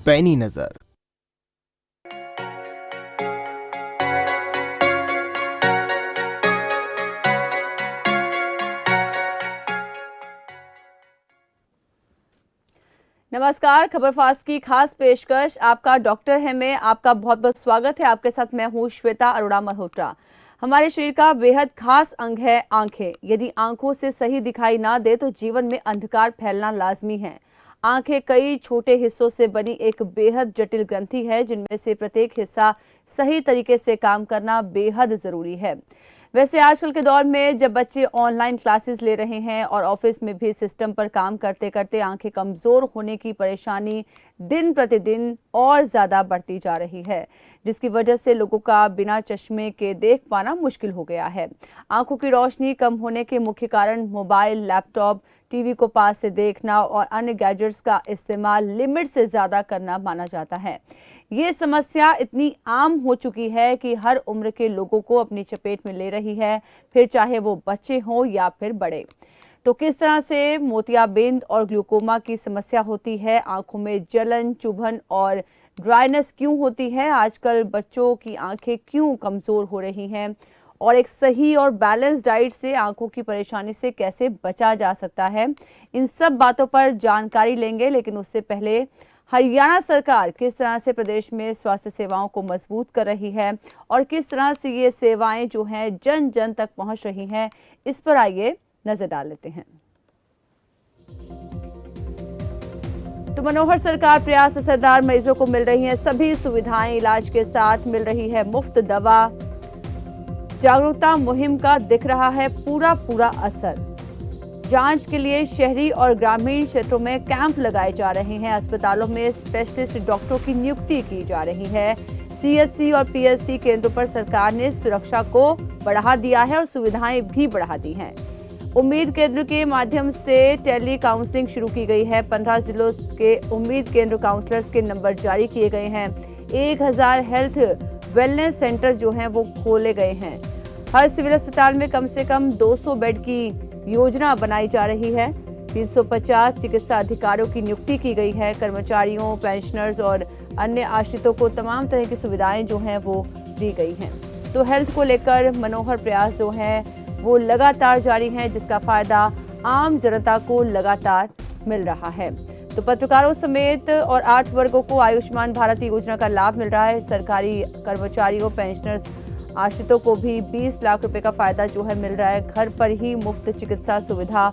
पैनी नजर। नमस्कार, खबर फास्ट की खास पेशकश आपका डॉक्टर है मैं, आपका बहुत बहुत स्वागत है। आपके साथ मैं हूँ श्वेता अरोड़ा मल्होत्रा। हमारे शरीर का बेहद खास अंग है आंखें। यदि आंखों से सही दिखाई ना दे तो जीवन में अंधकार फैलना लाजमी है। आंखें कई छोटे हिस्सों से बनी एक बेहद जटिल ग्रंथि है, जिनमें से प्रत्येक हिस्सा सही तरीके से काम करना बेहद जरूरी है। वैसे आजकल के दौर में जब बच्चे ऑनलाइन क्लासेस ले रहे हैं और ऑफिस में भी सिस्टम पर काम करते करते आंखें कमजोर होने की परेशानी दिन प्रतिदिन और ज्यादा बढ़ती जा रही है, जिसकी वजह से लोगों का बिना चश्मे के देख पाना मुश्किल हो गया है। आंखों की रोशनी कम होने के मुख्य कारण मोबाइल, लैपटॉप, टीवी को पास से देखना और अन्य गैजेट्स का इस्तेमाल लिमिट से ज्यादा करना माना जाता है। ये समस्या इतनी आम हो चुकी है कि हर उम्र के लोगों को अपनी चपेट में ले रही है, फिर चाहे वो बच्चे हों या फिर बड़े। तो किस तरह से मोतियाबिंद और ग्लूकोमा की समस्या होती है, आंखों में जलन, चुभन और ड्राइनेस क्यों होती है, आजकल बच्चों की आंखें क्यों कमजोर हो रही हैं और एक सही और बैलेंस डाइट से आंखों की परेशानी से कैसे बचा जा सकता है, इन सब बातों पर जानकारी लेंगे। लेकिन उससे पहले हरियाणा सरकार किस तरह से प्रदेश में स्वास्थ्य सेवाओं को मजबूत कर रही है और किस तरह से ये सेवाएं जो हैं जन जन तक पहुंच रही हैं, इस पर आइए नजर डाल लेते हैं। तो मनोहर सरकार प्रयास असरदार, मरीजों को मिल रही हैं सभी सुविधाएं, इलाज के साथ मिल रही है मुफ्त दवा। जागरूकता मुहिम का दिख रहा है पूरा असर। जांच के लिए शहरी और ग्रामीण क्षेत्रों में कैंप लगाए जा रहे हैं। अस्पतालों में स्पेशलिस्ट डॉक्टरों की नियुक्ति की जा रही है। सीएचसी और पीएचसी केंद्रों पर सरकार ने सुरक्षा को बढ़ा दिया है और सुविधाएं भी बढ़ा दी हैं। उम्मीद केंद्र के माध्यम से टेली काउंसलिंग शुरू की गई है। 15 जिलों के उम्मीद केंद्र काउंसलर्स के नंबर जारी किए गए हैं। 1000 हेल्थ वेलनेस सेंटर जो हैं वो खोले गए हैं। हर सिविल अस्पताल में कम से कम 200 बेड की योजना बनाई जा रही है। 350 चिकित्सा अधिकारियों की नियुक्ति की गई है। कर्मचारियों, पेंशनर्स और अन्य आश्रितों को तमाम तरह की सुविधाएं जो हैं वो दी गई हैं। तो हेल्थ को लेकर मनोहर प्रयास जो हैं वो लगातार जारी हैं, जिसका फायदा आम जनता को लगातार मिल रहा है। तो पत्रकारों समेत और 8 वर्गों को आयुष्मान भारत योजना का लाभ मिल रहा है। सरकारी कर्मचारियों, पेंशनर्स, आश्रितों को भी 20 लाख रुपए का फायदा जो है मिल रहा है। घर पर ही मुफ्त चिकित्सा सुविधा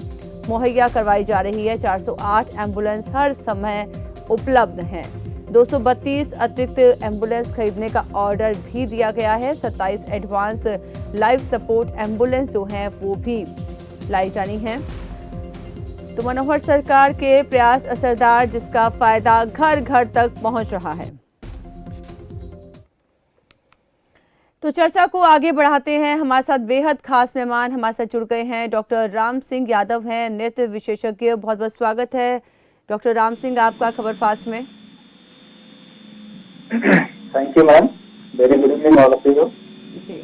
मुहैया करवाई जा रही है। 408 एम्बुलेंस हर समय उपलब्ध हैं। 232 अतिरिक्त एम्बुलेंस खरीदने का ऑर्डर भी दिया गया है। 27 एडवांस लाइफ सपोर्ट एम्बुलेंस जो हैं वो भी लाई जानी है। तो मनोहर सरकार के प्रयास असरदार, जिसका फायदा घर घर तक पहुंच रहा है। तो चर्चा को आगे बढ़ाते हैं। हमारे साथ बेहद खास मेहमान हमारे साथ जुड़ गए हैं। डॉक्टर राम सिंह यादव हैं, नेत्र विशेषज्ञ। बहुत बहुत स्वागत है डॉक्टर राम सिंह आपका खबर फास्ट में। Thank you ma'am, very good evening all of you. जी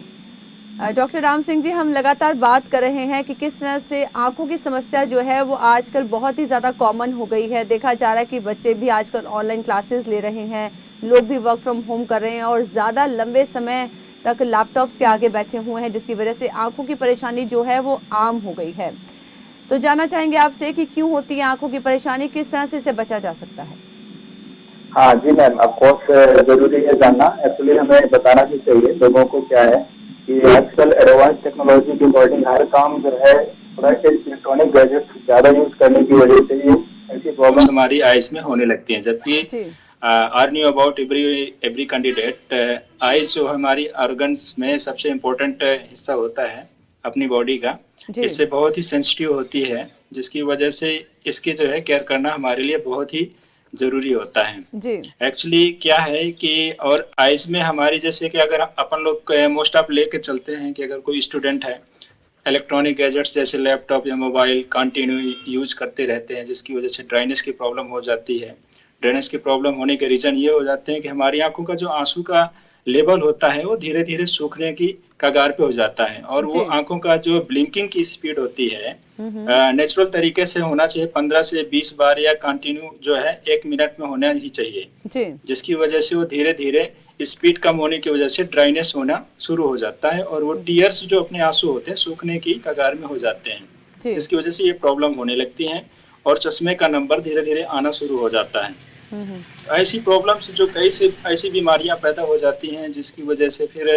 डॉक्टर राम सिंह जी, हम लगातार बात कर रहे हैं कि किस तरह से आंखों की समस्या जो है वो आजकल बहुत ही ज़्यादा कॉमन हो गई है। देखा जा रहा है कि बच्चे भी आजकल ऑनलाइन क्लासेस ले रहे हैं, लोग भी वर्क फ्रॉम होम कर रहे हैं और ज़्यादा लंबे समय तक लैपटॉप्स के आगे बैठे हुए हैं, जिसकी वजह से आंखों की परेशानी जो है वो आम हो गई है। तो जानना चाहेंगे आपसे कि क्यों होती है आंखों की परेशानी, किस तरह से इसे बचा जा सकता है। हाँ जी मैम, ऑफकोर्स जरूरी है जानना। एक्चुअली हमें बताना भी चाहिए लोगों को क्या है कि आजकल एडवांस टेक्नोलॉजी के अकॉर्डिंग हर काम जो है थोड़ा इलेक्ट्रॉनिक गैजेट ज्यादा यूज करने की वजह से ये ऐसी प्रॉब्लम हमारी आईज में होने लगती है। जबकि are new about every candidate, eyes जो हमारी ऑर्गन्स में सबसे इम्पोर्टेंट हिस्सा होता है अपनी बॉडी का, इससे बहुत ही सेंसिटिव होती है, जिसकी वजह से इसकी जो है केयर करना हमारे लिए बहुत ही जरूरी होता है। एक्चुअली क्या है कि और आइज में हमारी जैसे कि अगर अपन लोग मोस्ट ऑफ लेके चलते हैं कि अगर कोई स्टूडेंट है इलेक्ट्रॉनिक गैजेट्स जैसे लैपटॉप या मोबाइल कंटिन्यू यूज करते रहते हैं, जिसकी वजह से ड्राइनेस की प्रॉब्लम हो जाती है। ड्राइनेस की प्रॉब्लम होने के रीजन ये हो जाते हैं कि हमारी आंखों का जो आंसू का लेवल होता है वो धीरे धीरे सूखने की कगार पे हो जाता है, और वो जी। आंखों का जो ब्लिंकिंग की स्पीड होती है नेचुरल तरीके से होना चाहिए 15 से 20 बार या कंटिन्यू जो है 1 मिनट में होना ही चाहिए, जी। जिसकी वजह से वो धीरे धीरे स्पीड कम होने की वजह से ड्राइनेस होना शुरू हो जाता है, और वो टीयर्स जो अपने आंसू होते हैं सूखने की कगार में हो जाते हैं, जी। जिसकी वजह से ये प्रॉब्लम होने लगती है और चश्मे का नंबर धीरे धीरे आना शुरू हो जाता है। ऐसी प्रॉब्लम्स जो कई से ऐसी बीमारियां पैदा हो जाती हैं जिसकी वजह से फिर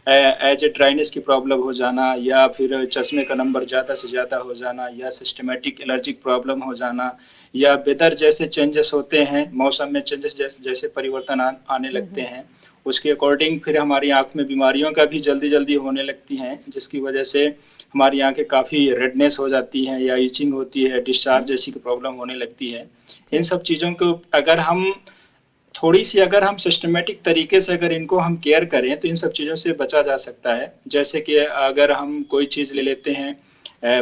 एज ए ड्राइनेस की प्रॉब्लम हो जाना, या फिर चश्मे का नंबर ज़्यादा से ज़्यादा हो जाना, या सिस्टमेटिक एलर्जिक प्रॉब्लम हो जाना, या वेदर जैसे चेंजेस होते हैं, मौसम में चेंजेस जैसे परिवर्तन आने लगते हैं, उसके अकॉर्डिंग फिर हमारी आंख में बीमारियों का भी जल्दी जल्दी होने लगती हैं, जिसकी वजह से हमारी आंखें काफ़ी रेडनेस हो जाती हैं या इचिंग होती है, डिस्चार्ज जैसी प्रॉब्लम होने लगती है। इन सब चीज़ों को अगर हम सिस्टमेटिक तरीके से अगर इनको हम केयर करें तो इन सब चीज़ों से बचा जा सकता है। जैसे कि अगर हम कोई चीज़ ले लेते हैं,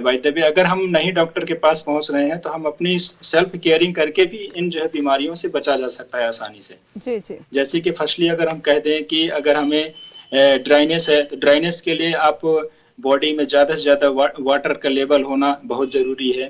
बाय द वे अगर हम नहीं डॉक्टर के पास पहुंच रहे हैं तो हम अपनी सेल्फ केयरिंग करके भी इन जो है बीमारियों से बचा जा सकता है आसानी से। जी। जी। जैसे कि फर्स्टली अगर हम कह दें कि अगर हमें ड्राइनेस है तो ड्राइनेस के लिए आप बॉडी में ज़्यादा से ज़्यादा वाटर का लेवल होना बहुत ज़रूरी है।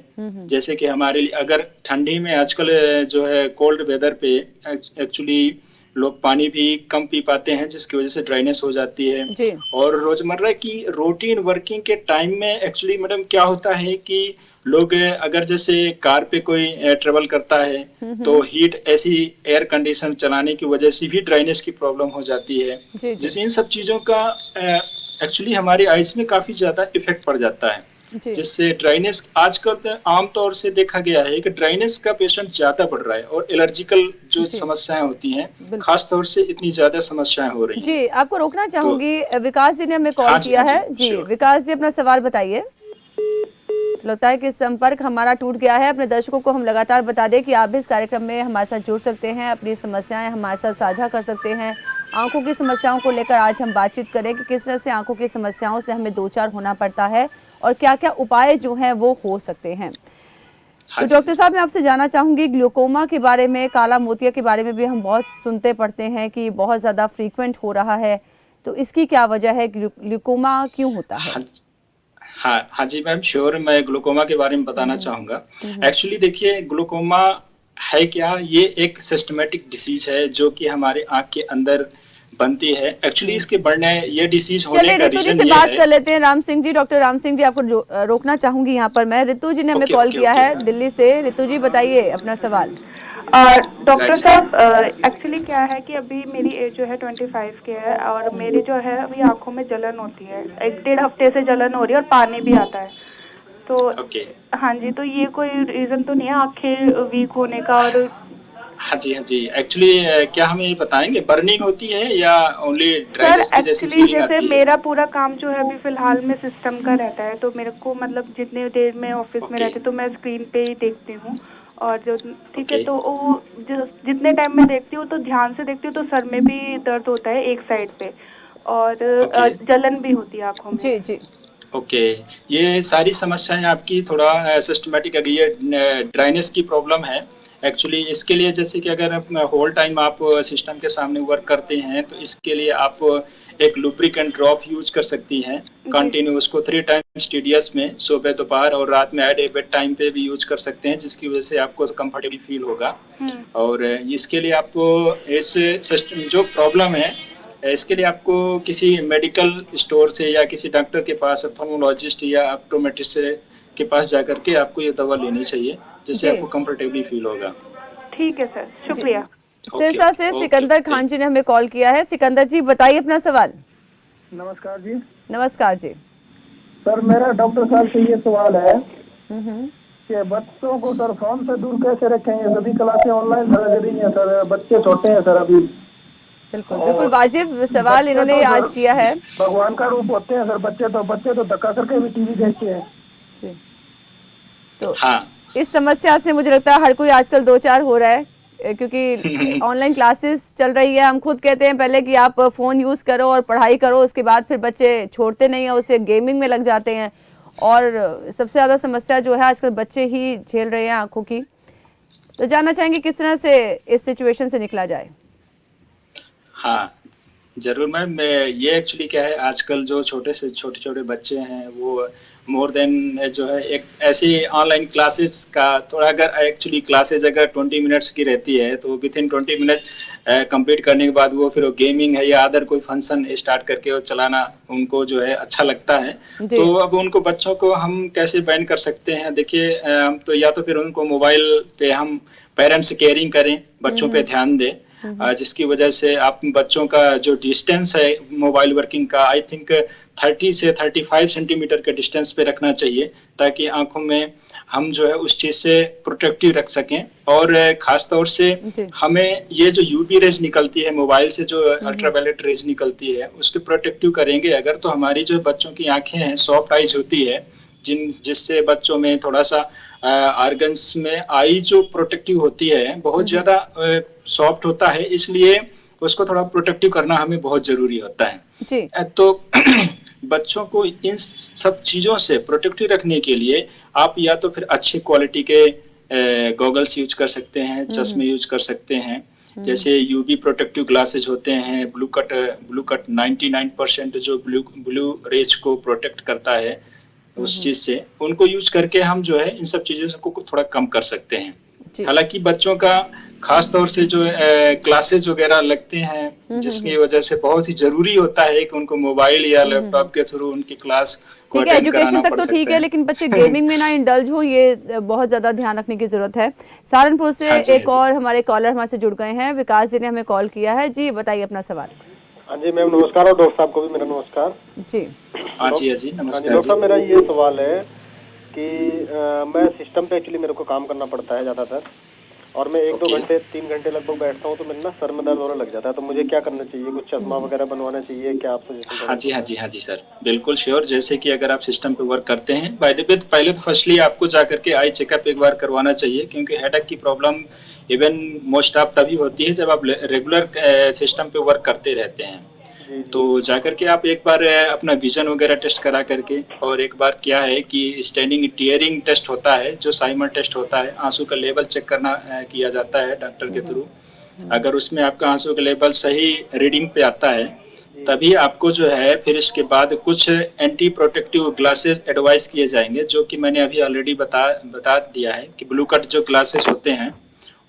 जैसे कि हमारे लिए अगर ठंडी में आजकल जो है कोल्ड वेदर पे एक्चुअली लोग पानी भी कम पी पाते हैं, जिसकी वजह से ड्राइनेस हो जाती है। जी। और रोजमर्रा की रूटीन वर्किंग के टाइम में एक्चुअली मैडम क्या होता है कि लोग अगर जैसे कार पे कोई ट्रेवल करता है तो हीट ऐसी एयर कंडीशन चलाने की वजह से भी ड्राइनेस की प्रॉब्लम हो जाती है, जी। जी। जिस इन सब चीज़ों का एक्चुअली हमारी आइज में काफ़ी ज़्यादा इफेक्ट पड़ जाता है, जी। जिससे ड्राइनेस आजकल तो आमतौर से देखा गया है कि ड्राइनेस का पेशेंट ज़्यादा बढ़ रहा है, और एलर्जिकल जो जी। समस्याएं होती हैं बिल्कुल। खास तौर से इतनी ज़्यादा समस्याएं हो रही हैं। जी, आपको रोकना चाहूंगी, विकास जी ने हमें कॉल हाँ जी, किया हाँ जी, है। जी, श्योर। विकास जी अपना सवाल बताइए। लगता है कि संपर्क हमारा टूट गया है। अपने दर्शकों को हम लगातार बता दें कि आप भी इस कार्यक्रम में हमारे साथ जुड़ सकते हैं, अपनी समस्याएं हमारे साथ साझा कर सकते हैं। आंखों की समस्याओं को लेकर आज हम बातचीत करें कि किस तरह से आंखों की समस्याओं से हमें दो चार होना पड़ता है और क्या क्या उपाय जो हैं वो हो सकते हैं। हाँ तो जी, डॉक्टर साहब, मैं आपसे जानना चाहूंगी, ग्लूकोमा के बारे में, काला मोतिया के बारे में भी हम बहुत सुनते पढ़ते हैं कि बहुत ज़्यादा फ्रीक्वेंट हो रहा है, तो इसकी क्या वजह है? ग्लूकोमा क्यों होता है? हाँ जी मैम, श्योर, मैं ग्लूकोमा के बारे में बताना चाहूँगा। एक्चुअली देखिए, ग्लूकोमा है क्या? ये एक सिस्टमेटिक डिसीज है जो कि हमारे आँख के अंदर बनती है। एक्चुअली इसके बढ़ने ये डिसीज होने चलिए का ऋतु जी रीजन से ये बात है। कर लेते हैं। राम सिंह जी, डॉक्टर राम सिंह जी, आपको रोकना चाहूंगी यहाँ पर मैं। ऋतु जी ने हमें ओके, कॉल ओके, किया ओके। है दिल्ली से। ऋतु जी बताइए अपना सवाल। Doctor right. साहब, एक्चुअली क्या है कि अभी मेरी एज जो है 25 की है, और मेरी जो है अभी आंखों में जलन होती है, 1-1.5 हफ्ते से जलन हो रही है और पानी भी आता है। तो ओके। हाँ जी, तो ये कोई रीजन तो नहीं है आंखें वीक होने का? और हाँ जी। एक्चुअली क्या हमें ये बताएंगे, बर्निंग होती है या ओनली सर, ड्राइनेस की जैसी एक्चुअली फीलिंग जैसे आती है? मेरा पूरा काम जो है अभी फिलहाल में सिस्टम का रहता है, तो मेरे को मतलब जितने देर में ऑफिस में ओके, रहती तो मैं स्क्रीन पे ही देखती हूँ। और जो ठीक है, ओके, तो वो जितने टाइम में देखती हूँ तो ध्यान से देखती हूँ, तो सर में भी दर्द होता है एक साइड पे, और ओके, जलन भी होती है आंखों में। जी। जी। ओके। ये सारी समस्याएं आपकी थोड़ा सिस्टमेटिक, अगर ये ड्राइनेस की प्रॉब्लम है, एक्चुअली इसके लिए जैसे कि अगर होल टाइम आप सिस्टम के सामने वर्क करते हैं तो इसके लिए आप एक लुब्रिकेंट ड्रॉप यूज कर सकती हैं जी। कंटिन्यू, उसको 3 टाइम्स टीडीएस में, सुबह, दोपहर और रात में एट ए बेड टाइम पे भी यूज कर सकते हैं, जिसकी वजह से आपको कंफर्टेबल फील होगा। और इसके लिए आपको इस सिस्टम जो प्रॉब्लम है, इसके लिए आपको किसी मेडिकल स्टोर से या किसी डॉक्टर के पास, ऑप्थेल्मोलॉजिस्ट या ऑप्टोमेट्रिस्ट के पास जाकर के आपको ये दवा लेनी चाहिए, जिससे जी। आपको कंफर्टेबली फील होगा। ठीक है सर, जी। शुक्रिया। सिरसा से सिकंदर खान जी ने हमें कॉल किया है। सिकंदर जी बताइए अपना सवाल। नमस्कार जी। नमस्कार जी। सर, मेरा डॉक्टर साहब से ये सवाल है कि बच्चों को सर फोन से दूर कैसे रखेंगे? सभी क्लासें ऑनलाइन लग रही हैं सर, बच्चे छोटे हैं सर अभी। बिल्कुल वाजिब सवाल बच्चे इन्होंने तो आज सर किया है। भगवान का रूप होते हैं सर, बच्चे तो धक्का करके भी टीवी देखते हैं। जी। तो हाँ। इस समस्या से मुझे लगता है हर कोई आजकल दो चार हो रहा है, क्योंकि ऑनलाइन क्लासेस चल रही है। हम खुद कहते हैं पहले कि आप फोन यूज करो और पढ़ाई करो, उसके बाद फिर बच्चे छोड़ते नहीं है, उसे गेमिंग में लग जाते हैं। और सबसे ज्यादा समस्या जो है आजकल बच्चे ही झेल रहे हैं आंखों की। तो जानना चाहेंगे किस तरह से इस सिचुएशन से निकला जाए। हाँ ज़रूर मैम, ये एक्चुअली क्या है, आजकल जो छोटे से छोटे-छोटे बच्चे हैं वो मोर देन जो है एक ऐसी ऑनलाइन क्लासेस का थोड़ा, अगर एक्चुअली क्लासेस अगर 20 मिनट्स की रहती है तो विथिन 20 मिनट्स कंप्लीट करने के बाद वो फिर वो गेमिंग है या अदर कोई फंक्शन स्टार्ट करके वो चलाना उनको जो है अच्छा लगता है। जी। तो अब उनको बच्चों को हम कैसे बैन कर सकते हैं? देखिए, तो या तो फिर उनको मोबाइल पे हम पेरेंट्स केयरिंग करें, बच्चों पे ध्यान दें, जिसकी वजह से आप बच्चों का जो डिस्टेंस है मोबाइल वर्किंग का, आई थिंक 30 से 35 सेंटीमीटर के डिस्टेंस पे रखना चाहिए, ताकि आंखों में हम जो है उस चीज से प्रोटेक्टिव रख सकें। और खास तौर से हमें ये जो यूवी रेज निकलती है मोबाइल से, जो अल्ट्रावायलेट रेज निकलती है, उसके प्रोटेक्टिव करेंगे अगर, तो हमारी जो बच्चों की आंखें हैं सॉफ्ट आइज होती है, जिससे बच्चों में थोड़ा सा ऑर्गन्स में आई जो प्रोटेक्टिव होती है बहुत ज्यादा सॉफ्ट होता है, इसलिए उसको थोड़ा प्रोटेक्टिव करना हमें बहुत जरूरी होता है जी। तो बच्चों को इन सब चीजों से प्रोटेक्टिव रखने के लिए आप या तो फिर अच्छी क्वालिटी के गॉगल्स यूज कर सकते हैं, चश्मे यूज कर सकते हैं, जैसे यूवी प्रोटेक्टिव ग्लासेज होते हैं, ब्लू कट 99% जो ब्लू रेज को प्रोटेक्ट करता है उस चीज से, उनको यूज करके हम जो है इन सब चीजों को थोड़ा कम कर सकते हैं। हालांकि बच्चों का खास तौर से जो क्लासेज वगैरह लगते हैं, जिसकी वजह से बहुत ही जरूरी होता है कि उनको मोबाइल या लैपटॉप के थ्रू उनकी क्लास को ठीक है, एजुकेशन तक तो ठीक है, लेकिन बच्चे गेमिंग में ना इंडल्ज हो, ये बहुत ज्यादा ध्यान रखने की जरूरत है। सहारनपुर से एक और हमारे कॉलर हमारे से जुड़ गए हैं, विकास जी ने हमें कॉल किया है। जी बताइए अपना सवाल। हाँ जी मैम नमस्कार, और डॉक्टर साहब को भी मेरा नमस्कार। जी हाँ जी नमस्कार। डॉक्टर साहब मेरा ये सवाल है कि मैं सिस्टम पे एक्चुअली मेरे को काम करना पड़ता है ज़्यादातर, और मैं 1-2 घंटे 3 घंटे लगभग बैठता हूँ तो मेरे ना सर में दर्द होने लग जाता है, तो मुझे क्या करना चाहिए? कुछ चश्मा वगैरह बनवाना चाहिए क्या आप सजेशन? हाँ जी सर, बिल्कुल श्योर। जैसे कि अगर आप सिस्टम पे वर्क करते हैं, बाय द वे पहले तो फर्स्टली आपको जाकर के आई चेकअप एक बार करवाना चाहिए, क्योंकि हेडेक की प्रॉब्लम इवन मोस्ट ऑफ तभी होती है जब आप रेगुलर सिस्टम पे वर्क करते रहते हैं। तो जाकर के आप एक बार अपना विजन वगैरह टेस्ट करा करके, और एक बार क्या है कि स्टैंडिंग टीयरिंग टेस्ट होता है, जो साइमर टेस्ट होता है, आंसू का लेवल चेक करना किया जाता है डॉक्टर के थ्रू। अगर उसमें आपका आंसू का लेवल सही रीडिंग पे आता है, तभी आपको जो है फिर इसके बाद कुछ एंटी प्रोटेक्टिव ग्लासेस एडवाइस किए जाएंगे, जो कि मैंने अभी ऑलरेडी बता दिया है कि ब्लू कट जो ग्लासेस होते हैं,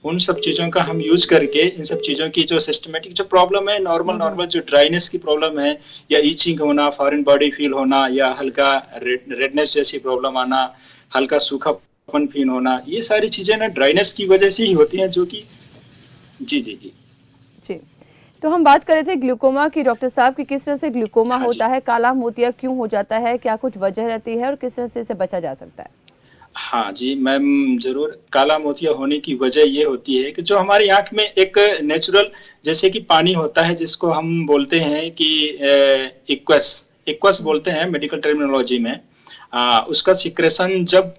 उन सब चीजों का हम यूज करके इन सब चीजों की जो सिस्टमेटिक जो प्रॉब्लम है, नॉर्मल जो ड्राइनेस की प्रॉब्लम है, या ईचिंग होना, फॉरेन बॉडी फील होना, या हल्का रेडनेस जैसी प्रॉब्लम आना, हल्का सूखापन फील होना, ये सारी चीजें ना ड्राइनेस की वजह से ही होती हैं, जो कि जी। तो हम बात कर रहे थे ग्लूकोमा की डॉक्टर साहब की, किस तरह से ग्लूकोमा होता है, काला मोतिया क्यों हो जाता है, क्या कुछ वजह रहती है और किस तरह से इसे बचा जा सकता है? हाँ जी मैम, जरूर। काला मोतिया होने की वजह ये होती है कि जो हमारी आंख में एक नेचुरल जैसे कि पानी होता है, जिसको हम बोलते हैं कि एक्वस बोलते हैं मेडिकल टर्मिनोलॉजी में, उसका सिक्रेशन जब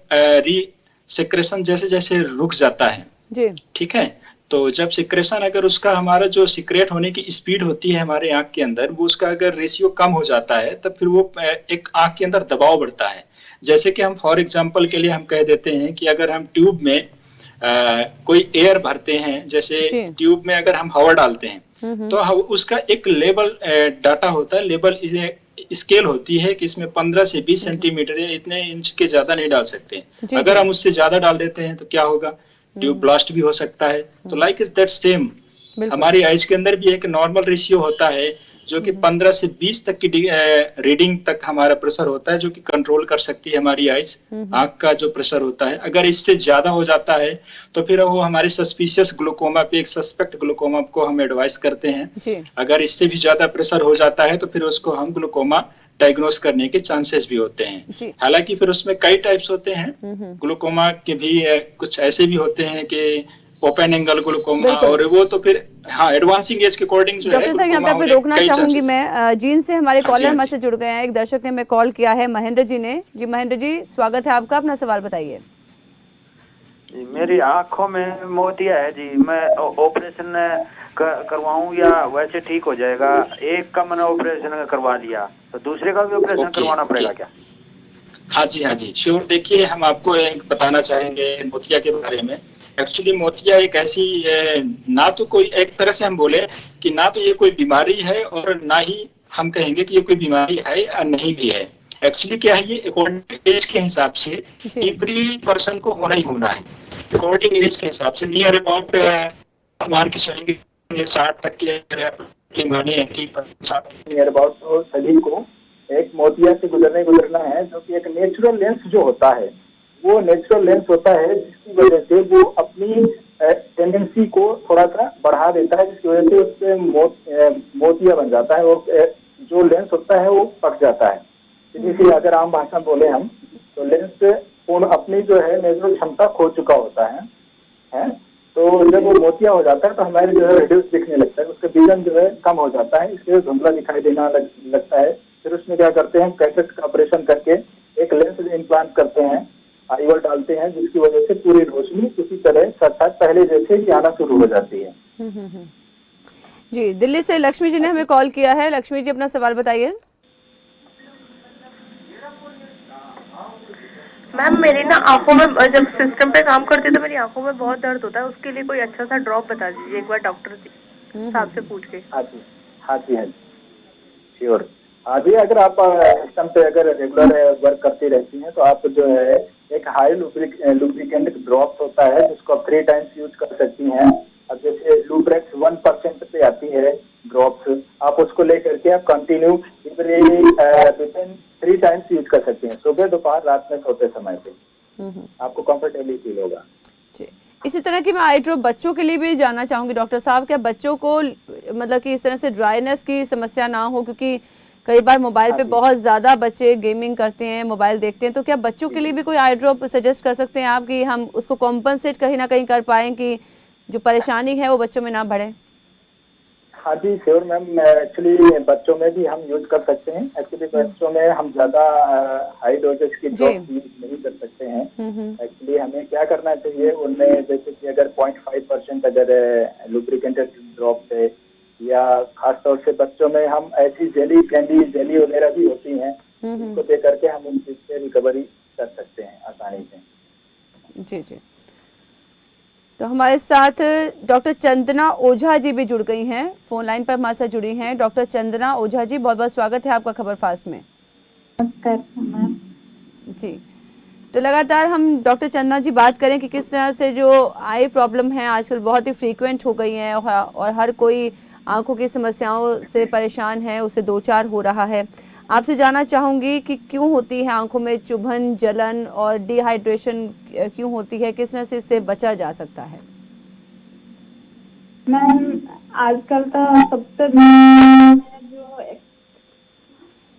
सिक्रेशन जैसे जैसे रुक जाता है जी, ठीक है, तो जब सिक्रेशन अगर उसका हमारा जो सिक्रेट होने की स्पीड होती है हमारे आंख के अंदर, वो उसका अगर रेशियो कम हो जाता है, तब फिर वो एक आंख के अंदर दबाव बढ़ता है। जैसे कि हम फॉर एग्जांपल के लिए हम कह देते हैं कि अगर हम ट्यूब में कोई एयर भरते हैं, जैसे ट्यूब में अगर हम हवा डालते हैं, तो उसका एक लेवल डाटा होता है, लेवल स्केल होती है कि इसमें 15 से 20 सेंटीमीटर या इतने इंच के ज्यादा नहीं डाल सकते। अगर हम उससे ज्यादा डाल देते हैं तो क्या होगा, ट्यूब ब्लास्ट भी हो सकता है। तो लाइक इज दैट सेम हमारी आइज के अंदर भी एक नॉर्मल रेशियो होता है, जो कि 15 से 20 तक की रीडिंग तक हमारा प्रेशर होता है, जो कि कंट्रोल कर सकती है हमारी आइज, आंख का जो प्रेशर होता है। अगर इससे ज्यादा हो जाता है तो फिर वो हमारे सस्पिशियस ग्लूकोमा पे, एक सस्पेक्ट ग्लूकोमा को हम एडवाइस करते हैं। अगर इससे भी ज्यादा प्रेशर हो जाता है तो फिर उसको हम ग्लूकोमा डायग्नोस करने के चांसेस भी होते हैं। हालांकि फिर उसमें कई टाइप्स होते हैं ग्लूकोमा के भी, कुछ ऐसे भी होते हैं कि ओपन एंगल ग्लूकोमा, और वो तो फिर एडवांसिंग एज के अकॉर्डिंग जो है। डॉक्टर साहब यहाँ पे रोकना चाहूंगी मैं, जीन से हमारे कॉलर हमारे से जुड़ गए हैं, एक दर्शक ने मैं कॉल किया है, महेंद्र जी ने। जी महेंद्र जी, स्वागत है आपका, अपना सवाल बताइए। मेरी आंखों में मोतिया है जी, मैं ऑपरेशन करवाऊं या वैसे ठीक हो जाएगा? एक का मैंने ऑपरेशन करवा लिया, तो दूसरे का भी ऑपरेशन करवाना पड़ेगा क्या? हाँ जी श्योर। देखिए, हम आपको एक बताना चाहेंगे मोतिया के बारे में। एक्चुअली मोतिया एक ऐसी ना तो कोई एक तरह से हम बोले कि ना तो ये कोई बीमारी है और ना ही हम कहेंगे कि ये कोई बीमारी है या नहीं भी है। एक्चुअली क्या है, ये अकॉर्डिंग एज के हिसाब से एवरी पर्सन को होना ही होना है। अकॉर्डिंग एज के हिसाब से नियर अबाउट मान के चलेंगे 60 तक के माने कि 60 नियर अबाउट तो सभी को एक मोतिया से गुजरना है, जो कि एक नेचुरल लेंस जो होता है, वो नेचुरल लेंस होता है जिसकी वजह से वो अपनी टेंडेंसी को थोड़ा सा बढ़ा देता है, जिसकी वजह से उससे मोतिया बन जाता है और जो लेंस होता है वो पक जाता है। इसीलिए अगर आम भाषा में बोले हम तो लेंस अपनी जो है नेचुरल क्षमता खो चुका होता है। तो जब वो मोतिया हो जाता है तो हमारे जो है रिड्यूस दिखने लगता है, उसका विजन जो है कम हो जाता है, इसलिए धुंधला दिखाई देना लगता है। फिर उसमें क्या करते हैं, कैटरेक्ट का ऑपरेशन करके एक लेंस इम्प्लांट करते हैं, आईवल डालते हैं, जिसकी वजह से पूरी रोशनी उसी तरह साथ पहले जैसे ही आना शुरू हो जाती है। जी, दिल्ली से लक्ष्मी जी ने हमें कॉल किया है। लक्ष्मी जी अपना सवाल बताइए। मैम मेरी ना आंखों में जब सिस्टम पे काम करती है तो मेरी आंखों में बहुत दर्द होता है, उसके लिए कोई अच्छा सा ड्रॉप बता दीजिए एक बार डॉक्टर साहब से पूछ के। हाँ जी श्योर। हाँ जी, अगर आप सिस्टम पे अगर रेगुलर वर्क करती रहती हैं तो आप जो है एक हाई लुब्रिकेंट ड्रॉप होता है जिसको आप 3 टाइम्स यूज कर सकती हैं। अब जैसे लुब्रेक्स 1% पे आती है ड्रॉप्स, आप उसको लेकर के आप कंटिन्यू विदिन 3 टाइम्स यूज कर सकते हैं, सुबह दोपहर रात में सोते समय पे। आपको कंफर्टेबली फील होगा। इसी तरह की मैं आई ड्रॉप बच्चों के लिए भी जानना चाहूंगी डॉक्टर साहब, क्या बच्चों को मतलब कि इस तरह से ड्राइनेस की समस्या ना हो, क्योंकि कई बार मोबाइल पे बहुत ज्यादा बच्चे गेमिंग करते हैं, मोबाइल देखते हैं, तो क्या बच्चों के लिए भी कोई आई ड्रॉप सजेस्ट कर सकते हैं आप कि हम उसको कॉम्पनसेट कहीं ना कहीं कर पाएं कि जो परेशानी है वो बच्चों में ना बढ़े? हाँ जी श्योर मैम, एक्चुअली बच्चों में भी हम यूज कर सकते हैं। एक्चुअली बच्चों में हम ज्यादा हाई डोजेस की ड्रॉप यूज नहीं कर सकते हैं। एक्चुअली हमें क्या करना चाहिए, उनमें जैसे कि अगर 0.5% अगर लुब्रिकेंटेड ड्रॉप है, या खासतौर से बच्चों में हम ऐसी कैंडी जेली वगैरह भी होती हैं, उसको दे करके हम उन चीज से रिकवरी कर सकते हैं आसानी से। जी। तो हमारे साथ डॉक्टर चंदना ओझा जी भी जुड़ गई हैं, फोन लाइन पर हमारे साथ जुड़ी हैं। डॉक्टर चंदना ओझा जी, बहुत बहुत स्वागत है आपका खबर फास्ट में। जी, तो लगातार हम डॉक्टर चंदना जी बात करें कि किस तरह से जो आई प्रॉब्लम है आजकल बहुत ही फ्रीक्वेंट हो गई है और हर कोई आंखों की समस्याओं से परेशान है, उसे 2-4 हो रहा है। आपसे जानना चाहूंगी कि क्यों होती है आंखों में चुभन, जलन और डिहाइड्रेशन क्यों होती है, किस तरह से इससे बचा जा सकता है? मैम आजकल तो सबसे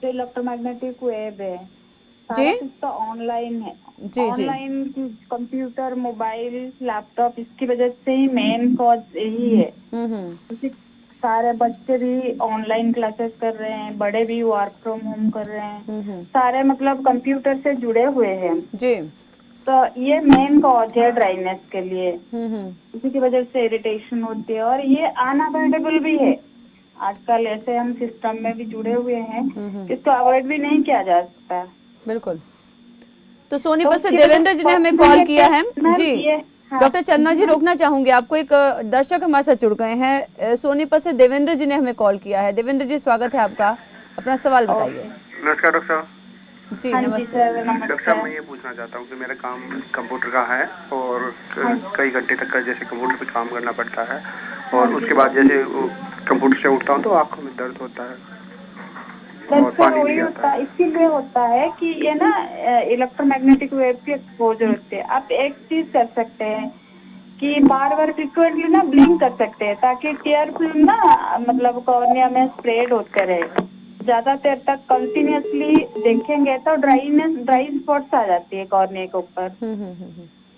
जो इलेक्ट्रोमैग्नेटिक वेव है सारा कुछ तो ऑनलाइन है। ऑनलाइन कंप्यूटर, मोबाइल, लैपटॉप, इसकी वजह से ही मेन कॉज यही है। सारे बच्चे भी ऑनलाइन क्लासेस कर रहे हैं, बड़े भी वर्क फ्रॉम होम कर रहे हैं, सारे मतलब कंप्यूटर से जुड़े हुए हैं जी। तो ये मेन कॉज है ड्राइनेस के लिए। इसी की वजह से इरिटेशन होती है और ये अनअवॉइडेबल भी है। आजकल ऐसे हम सिस्टम में भी जुड़े हुए हैं, इसको अवॉइड भी नहीं किया जा सकता। बिल्कुल। तो सोनीपत से देवेंद्र जी ने हमें कॉल किया है जी। डॉक्टर चंदना जी, रोकना चाहूंगी आपको, एक दर्शक हमारे साथ जुड़ गए हैं सोनीपत से, देवेंद्र जी ने हमें कॉल किया है। देवेंद्र जी स्वागत है आपका, अपना सवाल बताइए। नमस्कार डॉक्टर साहब। जी नमस्ते। डॉक्टर साहब, मैं ये पूछना चाहता हूँ कि मेरा काम कंप्यूटर का है और कई घंटे तक का जैसे कंप्यूटर पे काम करना पड़ता है और उसके बाद जैसे कंप्यूटर से उठता हूँ तो आँखों में दर्द होता है और पानी भी आता है। इसीलिए होता है कि ये ना इलेक्ट्रोमैग्नेटिक वेव की एक्सपोजर होती है। आप एक चीज कर सकते हैं कि बार बार फ्रिक्वेंटली ना ब्लिंक कर सकते हैं ताकि टीयर फिल्म ना मतलब कॉर्निया में स्प्रेड होते रहे। ज्यादा देर तक कंटिन्यूअसली देखेंगे तो ड्राई स्पॉट्स आ जाती है कॉर्निया के ऊपर।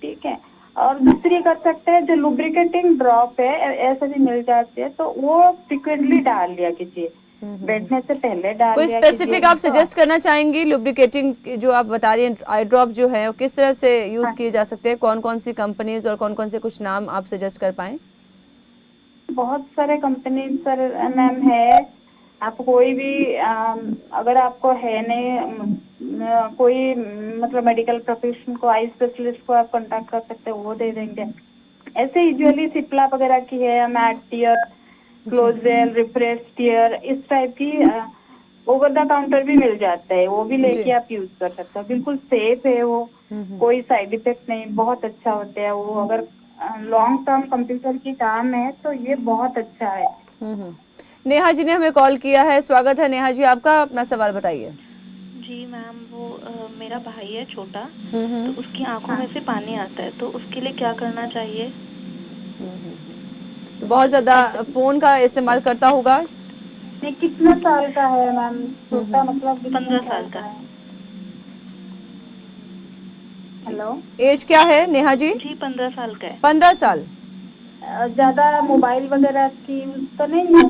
ठीक है। और दूसरी कर सकते हैं, जो लुब्रिकेटिंग ड्रॉप है ऐसे भी मिल जाती है तो वो फ्रिक्वेंटली डाल लिया कीजिए, बैठने से पहले डाल कोई स्पेसिफिक आप सजेस्ट करना चाहेंगी? लुब्रिकेटिंग जो आप बता रही हैं आई ड्रॉप जो है वो किस तरह से यूज किए जा सकते हैं? कौन कौन सी कंपनीज और कौन कौन से कुछ नाम आप सजेस्ट कर पाएं? बहुत सारे कंपनीज सर मैम है। आप कोई भी अगर आपको है नहीं कोई मतलब मेडिकल प्रोफेशन को, आई स्पेशलिस्ट को आप कांटेक्ट कर सकते हैं, वो दे देंगे। ऐसे यूजुअली सिप्ला वगैरह की है, मैट टीयर, क्लोजेल, रिफ्रेश टीयर, इस टाइप की ओवर द काउंटर भी मिल जाता है, वो भी लेके आप यूज कर सकते हो। बिल्कुल सेफ है वो, कोई साइड इफेक्ट नहीं, बहुत अच्छा होता है वो। अगर लॉन्ग टर्म कंप्यूटर की काम है तो ये बहुत अच्छा है। नेहा जी ने हमें कॉल किया है, स्वागत है नेहा जी आपका, अपना सवाल बताइए। जी मैम, वो मेरा भाई है छोटा, तो उसकी आंखों में से पानी आता है, तो उसके लिए क्या करना चाहिए? तो बहुत ज्यादा फोन का इस्तेमाल करता होगा। नहीं, कितना साल का है मैम? छोटा मतलब 15 साल का। हेलो, एज क्या है नेहा जी? जी 15 साल का है। 15 साल। ज्यादा मोबाइल वगैरह की यूज तो नहीं है?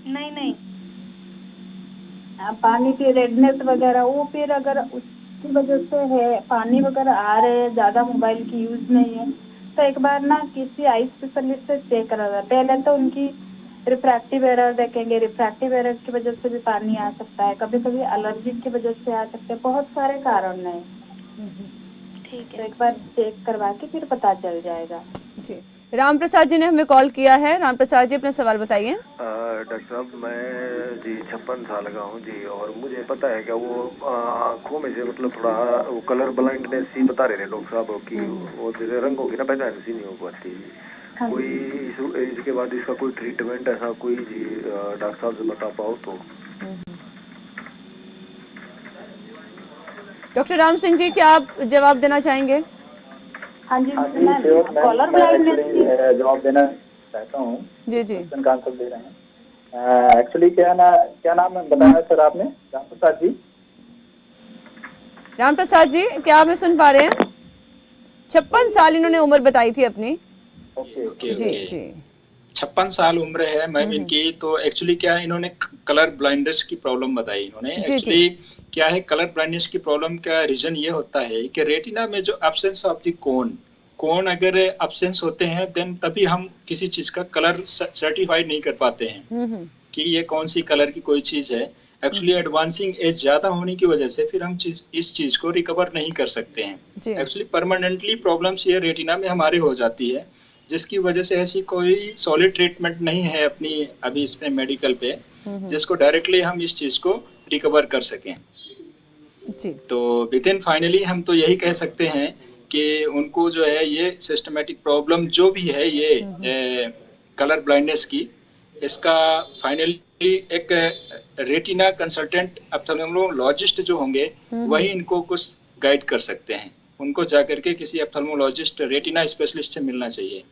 नहीं। पानी की रेडनेस वगैरह, वो फिर अगर उसकी वजह से है, पानी वगैरह आ रहे हैं, ज्यादा मोबाइल की यूज नहीं है, तो एक बार ना किसी आई स्पेशलिस्ट से चेक करा था। पहले तो उनकी रिफ्रैक्टिव एरर देखेंगे, रिफ्रैक्टिव एरर की वजह से भी पानी आ सकता है, कभी कभी एलर्जी की वजह से आ सकते हैं, बहुत सारे कारण हैं। ठीक है, तो एक बार चेक करवा के फिर पता चल जाएगा। जी, राम प्रसाद जी ने हमें कॉल किया है। राम प्रसाद जी अपना सवाल बताइए। डॉक्टर साहब, मैं जी 56 साल का हूँ जी, और मुझे पता है कि वो आँखों में से मतलब थोड़ा वो कलर ब्लाइंडनेस ही बता रहे थे डॉक्टर साहब की, वो जैसे रंगों की ना पहचान सी नहीं हो पाती। कोई इसके बाद इसका कोई ट्रीटमेंट ऐसा कोई जी डॉक्टर साहब से बता पाओ तो। डॉक्टर राम सिंह जी, क्या आप जवाब देना चाहेंगे? हाँ जी, कॉलर ब्लाइंडनेस जवाब देना चाहता हूँ। जी जी, आंसर दे रहे हैं। एक्चुअली क्या नाम बताया सर आपने? राम प्रसाद जी। राम प्रसाद जी, क्या आप सुन पा रहे हैं? 56 साल इन्होंने उम्र बताई थी अपनी। ओके। जी जी, 56 साल उम्र है मैम इनकी। तो एक्चुअली क्या है, इन्होंने कलर ब्लाइंडनेस की प्रॉब्लम बताई इन्होंने। एक्चुअली क्या है, कलर ब्लाइंडनेस की प्रॉब्लम का रीजन ये होता है कि रेटिना में जो एब्सेंस ऑफ द कोन अगर एब्सेंस होते हैं देन तभी हम किसी चीज का कलर सर्टिफाइड नहीं कर पाते हैं कि ये कौन सी कलर की कोई चीज है। एक्चुअली एडवांसिंग एज ज्यादा होने की वजह से फिर हम इस चीज को रिकवर नहीं कर सकते हैं। एक्चुअली परमानेंटली प्रॉब्लम्स ये रेटिना में हमारे हो जाती है, जिसकी वजह से ऐसी कोई सॉलिड ट्रीटमेंट नहीं है अपनी अभी इसमें मेडिकल पे जिसको डायरेक्टली हम इस चीज को रिकवर कर सकें। जी। तो विद इन फाइनली हम तो यही कह सकते हैं कि उनको जो है ये सिस्टमेटिक प्रॉब्लम जो भी है ये कलर ब्लाइंडनेस की, इसका फाइनली एक रेटिना कंसल्टेंट ऑप्थेल्मोलॉजिस्ट जो होंगे वही इनको कुछ गाइड कर सकते हैं। उनको जाकर के किसी ऑप्थेल्मोलॉजिस्ट रेटिना स्पेशलिस्ट से मिलना चाहिए।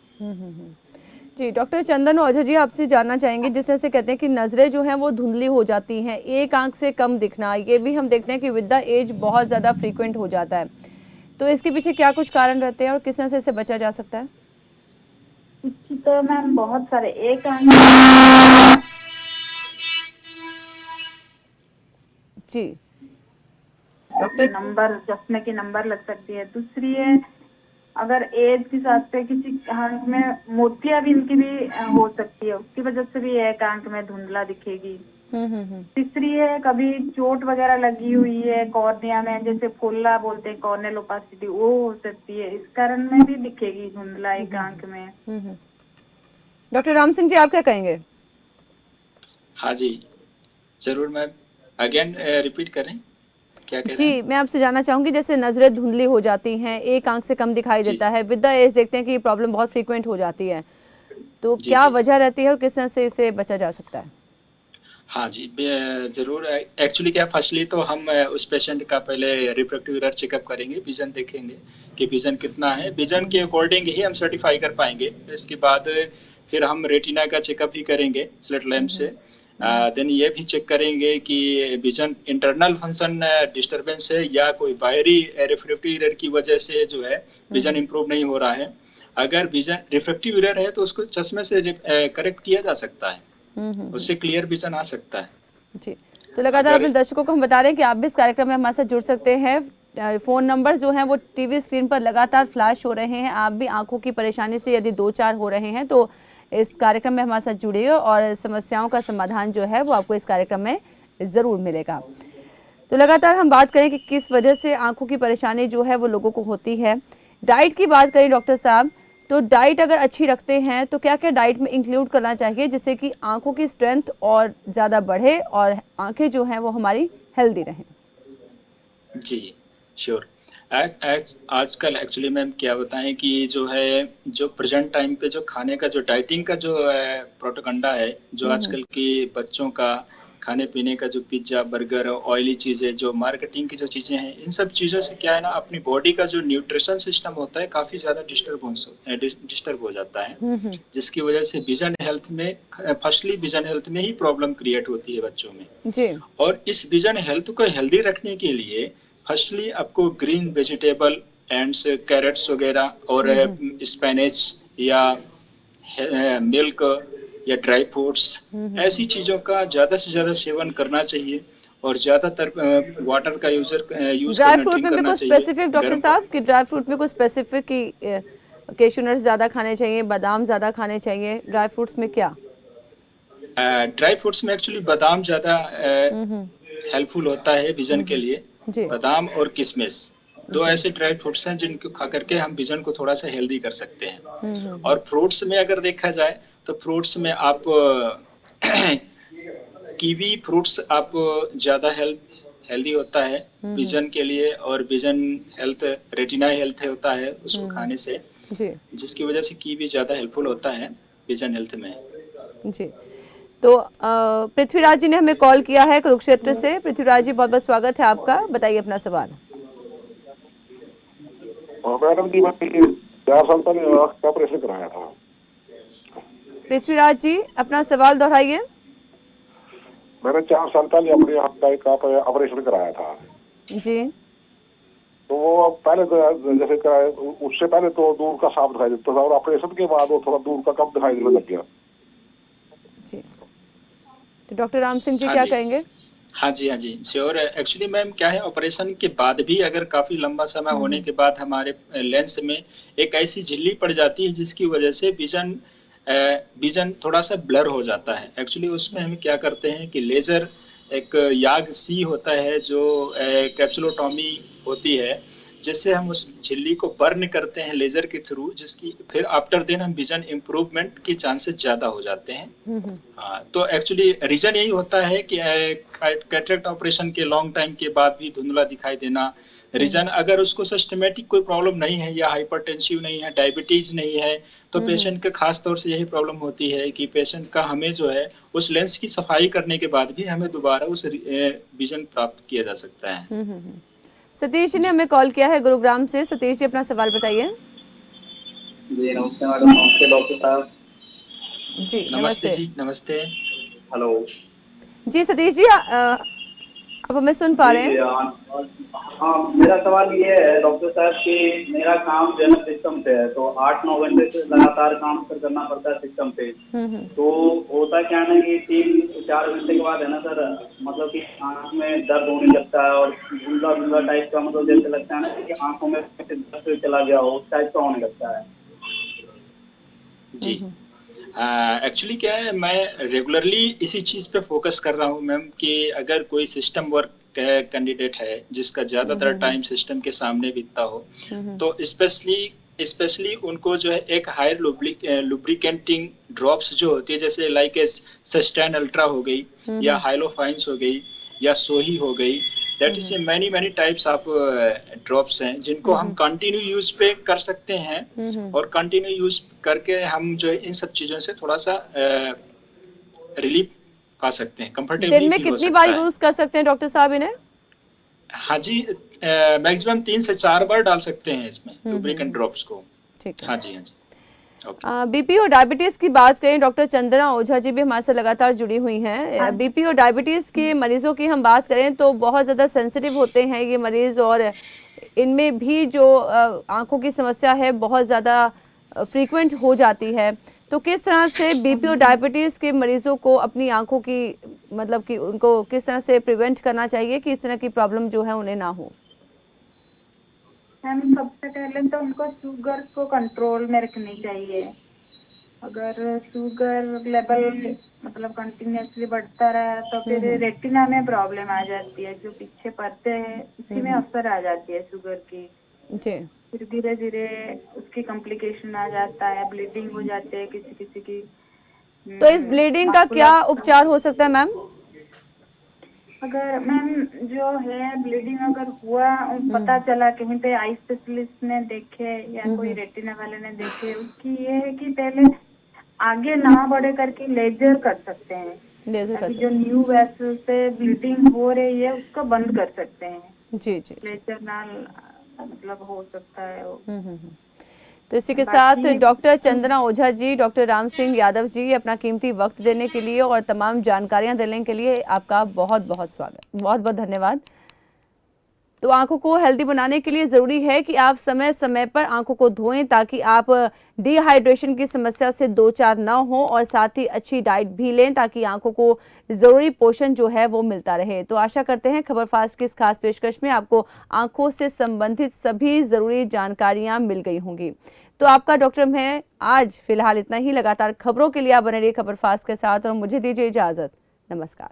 जी, डॉक्टर चंदन ओझा जी, आपसे जानना चाहेंगे, जिस तरह से कहते हैं कि नज़रें जो हैं वो धुंधली हो जाती हैं, एक आंख से कम दिखना, ये भी हम देखते हैं कि विद द एज बहुत ज़्यादा फ्रीक्वेंट हो जाता है, तो इसके पीछे क्या कुछ कारण रहते हैं और किस तरह से इससे बचा जा सकता है? तो मैम बहुत सारे, एक आंख जी नंबर, चश्मे की नंबर लग सकती है। दूसरी है अगर एज के हिसाब से किसी आंख में मोतिया भी इनकी भी हो सकती है, उसकी वजह से भी एक आंख में धुंधला दिखेगी। तीसरी है कभी चोट वगैरह लगी हुई है कॉर्निया में, जैसे फुल्ला बोलते हैं, कॉर्नियल ओपेसिटी, वो हो सकती है, इस कारण में भी दिखेगी धुंधला एक आंख में। डॉक्टर राम सिंह जी, आप क्या कहेंगे? हाँ जी जरूर मैम, अगेन रिपीट करें क्या कह रहे जी, मैं आपसे जानना चाहूंगी, जैसे नजरें धुंधली हो जाती हैं, एक आंख से कम दिखाई देता है, विद द एज देखते हैं कि ये प्रॉब्लम बहुत फ्रीक्वेंट हो जाती है, तो क्या वजह रहती है और किस तरह से इसे बचा जा सकता है? हाँ जी जरूर। एक्चुअली क्या, फर्स्टली तो हम उस पेशेंट का पहले रिफ्रैक्टिव एरर चेकअप करेंगे, विजन देखेंगे कि विजन कितना है, विजन के अकॉर्डिंग ही हम सर्टिफाई कर पाएंगे। इसके बाद फिर हम रेटिना का चेकअप भी करेंगे स्लिट लैम्प से। देन ये भी चेक करेंगे कि विजन इंटरनल फंक्शन डिस्टरबेंस है या कोई बाहरी रिफ्रैक्टिव एरर की वजह से जो है विजन इंप्रूव नहीं हो रहा है। अगर विजन रिफ्रैक्टिव एरर है तो उसको चश्मे से करेक्ट किया जा सकता है, उससे क्लियर विजन आ सकता है। जी, तो लगातार अपने दर्शकों को हम बता रहे हैं कि आप भी इस कार्यक्रम में हमारे साथ जुड़ सकते हैं। फ़ोन नंबर जो हैं वो टीवी स्क्रीन पर लगातार फ्लैश हो रहे हैं। आप भी आंखों की परेशानी से यदि 2-4 हो रहे हैं तो इस कार्यक्रम में हमारे साथ जुड़िए और समस्याओं का समाधान जो है वो आपको इस कार्यक्रम में ज़रूर मिलेगा। तो लगातार हम बात करें कि किस वजह से आंखों की परेशानी जो है वो लोगों को होती है। डाइट की बात करें डॉक्टर साहब, तो डाइट अगर अच्छी रखते हैं तो क्या क्या डाइट में इंक्लूड करना चाहिए जिससे कि आंखों की स्ट्रेंथ और ज़्यादा बढ़े और आंखें जो हैं वो हमारी हेल्दी रहें? जी, श्योर। आजकल एक्चुअली मैम क्या बताएं कि जो है, जो प्रेजेंट टाइम पे जो खाने का जो डाइटिंग का जो प्रोपेगेंडा है, जो आजकल के बच्चों का खाने पीने का जो पिज्ज़ा, बर्गर, ऑयली चीज़ें, जो मार्केटिंग की जो चीज़ें हैं, इन सब चीज़ों से क्या है ना, अपनी बॉडी का जो न्यूट्रिशन सिस्टम होता है काफ़ी ज़्यादा डिस्टर्ब हो जाता है, जिसकी वजह से विजन हेल्थ में फर्स्टली विजन हेल्थ में ही प्रॉब्लम क्रिएट होती है बच्चों में। जी। और इस विजन हेल्थ को हेल्दी रखने के लिए फर्स्टली आपको ग्रीन वेजिटेबल एंड कैरेट्स वगैरह और स्पिनच या मिल्क या ड्राई फ्रूट्स, ऐसी चीज़ों का ज़्यादा से ज़्यादा सेवन करना चाहिए और ज़्यादातर वाटर का यूज़ ड्राई करना, फ्रूट ड्रिंक में भी करना कुछ चाहिए। स्पेसिफिक डॉक्टर साहब कि ड्राई फ्रूट में कुछ स्पेसिफिक कि कैश्यू नट्स ज़्यादा खाने चाहिए, बादाम ज़्यादा खाने चाहिए, ड्राई फ्रूट्स में क्या? ड्राई फ्रूट्स में एक्चुअली बादाम ज़्यादा हेल्पफुल होता है विजन के लिए। जी। बादाम और किशमिश दो ऐसे ड्राई फ्रूट्स हैं जिनको खा करके हम विजन को थोड़ा सा हेल्दी कर सकते हैं। और फ्रूट्स में अगर देखा जाए तो फ्रूट्स में आप कीवी फ्रूट्स आप ज़्यादा हेल्दी होता है विजन के लिए, और विजन हेल्थ रेटिना हेल्थ होता है उसको खाने से, जी। जिसकी वजह से कीवी ज़्यादा हेल्पफुल होता है विजन हेल्थ में। जी। तो पृथ्वीराज जी ने हमें कॉल किया है कुरुक्षेत्र से। पृथ्वीराज जी, बहुत बहुत स्वागत है आपका, बताइए अपना सवाल। मैडम जी, मैंने 4 साल पहले आँख का ऑपरेशन कराया था। पृथ्वीराज जी, अपना सवाल दोहराइए। मैंने 4 साल पहले अपनी आँख का एक ऑपरेशन कराया था। जी। तो वो पहले तो जैसे कराया, उससे पहले तो दूर का साफ दिखाई देता था और ऑपरेशन के बाद वो थोड़ा दूर का कम दिखाई देने लग गया। जी, तो डॉक्टर राम सिंह जी क्या कहेंगे? हाँ जी श्योर। एक्चुअली मैम क्या है, ऑपरेशन के बाद भी अगर काफ़ी लंबा समय होने के बाद हमारे लेंस में एक ऐसी झिल्ली पड़ जाती है जिसकी वजह से विजन थोड़ा सा ब्लर हो जाता है। एक्चुअली उसमें हम क्या करते हैं कि लेज़र एक याग सी होता है जो कैप्सुलोटॉमी होती है, जिससे हम उस झिल्ली को बर्न करते हैं लेजर के थ्रू, जिसकी फिर आफ्टर देन हम विजन इम्प्रूवमेंट के चांसेस ज़्यादा हो जाते हैं। हाँ, तो एक्चुअली रीजन यही होता है कि कैटरेक्ट ऑपरेशन के लॉन्ग टाइम के बाद भी धुंधला दिखाई देना। रीजन अगर उसको सिस्टमेटिक कोई प्रॉब्लम नहीं है या हाइपरटेंसिव नहीं है, डायबिटीज नहीं है, तो पेशेंट के खास तौर से यही प्रॉब्लम होती है कि पेशेंट का हमें जो है उस लेंस की सफाई करने के बाद भी हमें दोबारा उस विजन प्राप्त किया जा सकता है। सतीश जी ने हमें कॉल किया है गुरुग्राम से। सतीश जी, अपना सवाल बताइए। जी नमस्ते मैडम। नमस्ते डॉक्टर साहब। जी नमस्ते जी। नमस्ते। हेलो जी सतीश जी, आप हमें सुन पा रहे हैं? हाँ, मेरा सवाल ये है डॉक्टर साहब कि मेरा काम जो है ना सिस्टम पे है, तो 8-9 घंटे से लगातार काम करना पड़ता है सिस्टम पे। तो होता क्या है ना कि 3-4 घंटे के बाद है ना सर, मतलब कि आँख में दर्द होने लगता है और धुंधला टाइप का, मतलब जैसे लगता है ना कि आंखों में दर्द चला गया हो, उस टाइप का होने लगता है। जी एक्चुअली क्या है, मैं रेगुलरली इसी चीज़ पे फोकस कर रहा हूँ मैम कि अगर कोई सिस्टम वर्क कैंडिडेट है जिसका ज़्यादातर टाइम सिस्टम के सामने बीतता हो, तो स्पेशली उनको जो है एक हायर लुब्रिकेंटिंग ड्रॉप्स जो होती है, जैसे लाइक सस्टेन अल्ट्रा हो गई या हाइलोफाइंस हो गई या सोही हो गई, that is many types of drops हैं जिनको हम कंटिन्यू यूज पे कर सकते हैं और कंटिन्यू यूज करके हम जो है इन सब चीज़ों से थोड़ा सा रिलीफ पा सकते हैं, कंफर्टेबली दिन में कितनी बार यूज कर सकते हैं डॉक्टर साहब इन्हें? हाँ जी, मैक्सिमम 3 से 4 बार डाल सकते हैं इसमें लुब्रिकेंट ड्रॉप्स को। ठीक है। हाँ जी। बीपी और डायबिटीज की बात करें, डॉक्टर चंद्रा ओझा जी भी हमारे साथ लगातार जुड़ी हुई हैं। बीपी और डायबिटीज के मरीजों की हम बात करें तो बहुत ज़्यादा सेंसिटिव होते हैं ये मरीज, और इनमें भी जो आंखों की समस्या है बहुत ज़्यादा फ्रीक्वेंट हो जाती है। तो किस तरह से बीपी और डायबिटीज़ के मरीजों को अपनी आंखों की, मतलब कि उनको किस तरह से प्रिवेंट करना चाहिए कि इस तरह की प्रॉब्लम जो है उन्हें ना हो? मैम, सबसे पहले तो उनको शुगर को कंट्रोल में रखनी चाहिए। अगर शुगर लेवल मतलब कंटिन्यूसली बढ़ता रहा तो फिर रेटिना में प्रॉब्लम आ जाती है, जो पीछे पड़ते हैं उसी में असर आ जाती है शुगर की। जी। फिर धीरे धीरे उसकी कॉम्प्लिकेशन आ जाता है, ब्लीडिंग हो जाती है किसी किसी की। तो इस ब्लीडिंग का क्या उपचार हो सकता है मैम? अगर मैम जो है ब्लीडिंग अगर हुआ पता चला कहीं पे आई स्पेशलिस्ट ने देखे या कोई रेटिना वाले ने देखे, उसकी ये है कि पहले आगे ना बढ़े करके लेजर कर सकते हैं, ताकि जो न्यू वेसल से ब्लीडिंग हो रही है उसको बंद कर सकते हैं। जी जी, लेजर नाल मतलब हो सकता है वो। तो इसी के साथ डॉक्टर चंदना ओझा जी, डॉक्टर राम सिंह यादव जी, अपना कीमती वक्त देने के लिए और तमाम जानकारियां देने के लिए आपका बहुत बहुत स्वागत, बहुत बहुत धन्यवाद। तो आंखों को हेल्दी बनाने के लिए ज़रूरी है कि आप समय समय पर आंखों को धोएं, ताकि आप डिहाइड्रेशन की समस्या से दो चार ना हो, और साथ ही अच्छी डाइट भी लें ताकि आंखों को ज़रूरी पोषण जो है वो मिलता रहे। तो आशा करते हैं खबर फास्ट की इस खास पेशकश में आपको आंखों से संबंधित सभी ज़रूरी जानकारियाँ मिल गई होंगी। तो आपका डॉक्टर में आज फिलहाल इतना ही। लगातार खबरों के लिए आप बने रहिए खबर फास्ट के साथ और मुझे दीजिए इजाज़त। नमस्कार।